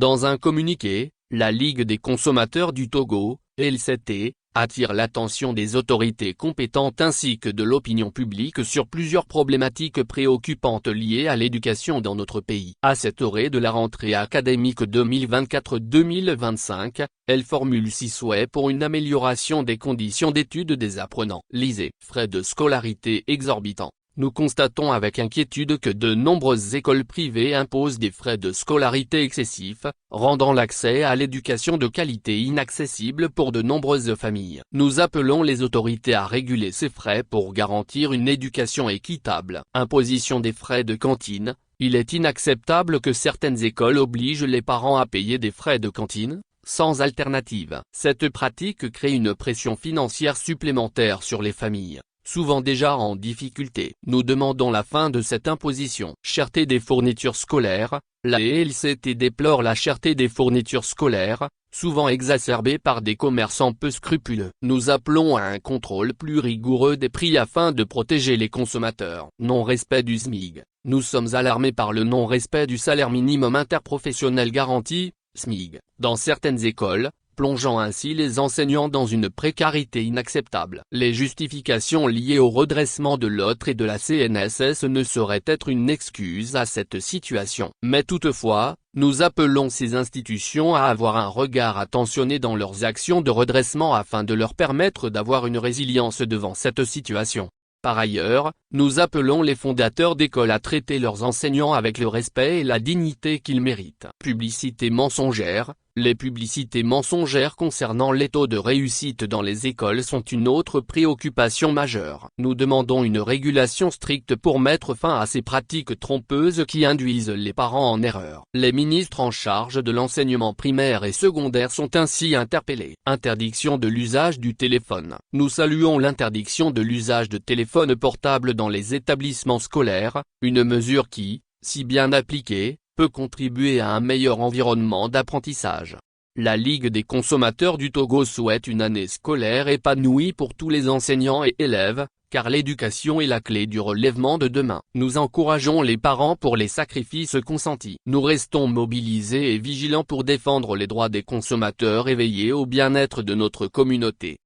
Dans un communiqué, la Ligue des consommateurs du Togo, LCT, attire l'attention des autorités compétentes ainsi que de l'opinion publique sur plusieurs problématiques préoccupantes liées à l'éducation dans notre pays. À cette orée de la rentrée académique 2024-2025, elle formule 6 souhaits pour une amélioration des conditions d'études des apprenants. Lisez. Frais de scolarité exorbitants. Nous constatons avec inquiétude que de nombreuses écoles privées imposent des frais de scolarité excessifs, rendant l'accès à l'éducation de qualité inaccessible pour de nombreuses familles. Nous appelons les autorités à réguler ces frais pour garantir une éducation équitable. Imposition des frais de cantine. Il est inacceptable que certaines écoles obligent les parents à payer des frais de cantine, sans alternative. Cette pratique crée une pression financière supplémentaire sur les familles, souvent déjà en difficulté. Nous demandons la fin de cette imposition. Cherté des fournitures scolaires. La LCT déplore la cherté des fournitures scolaires, souvent exacerbée par des commerçants peu scrupuleux. Nous appelons à un contrôle plus rigoureux des prix afin de protéger les consommateurs. Non-respect du SMIG. Nous sommes alarmés par le non-respect du salaire minimum interprofessionnel garanti, SMIG, dans certaines écoles, plongeant ainsi les enseignants dans une précarité inacceptable. Les justifications liées au redressement de l'autre et de la CNSS ne sauraient être une excuse à cette situation. Mais toutefois, nous appelons ces institutions à avoir un regard attentionné dans leurs actions de redressement afin de leur permettre d'avoir une résilience devant cette situation. Par ailleurs, nous appelons les fondateurs d'écoles à traiter leurs enseignants avec le respect et la dignité qu'ils méritent. Publicité mensongère. Les publicités mensongères concernant les taux de réussite dans les écoles sont une autre préoccupation majeure. Nous demandons une régulation stricte pour mettre fin à ces pratiques trompeuses qui induisent les parents en erreur. Les ministres en charge de l'enseignement primaire et secondaire sont ainsi interpellés. Interdiction de l'usage du téléphone. Nous saluons l'interdiction de l'usage de téléphones portables dans les établissements scolaires, une mesure qui, si bien appliquée, peut contribuer à un meilleur environnement d'apprentissage. La Ligue des consommateurs du Togo souhaite une année scolaire épanouie pour tous les enseignants et élèves, car l'éducation est la clé du relèvement de demain. Nous encourageons les parents pour les sacrifices consentis. Nous restons mobilisés et vigilants pour défendre les droits des consommateurs et veiller au bien-être de notre communauté.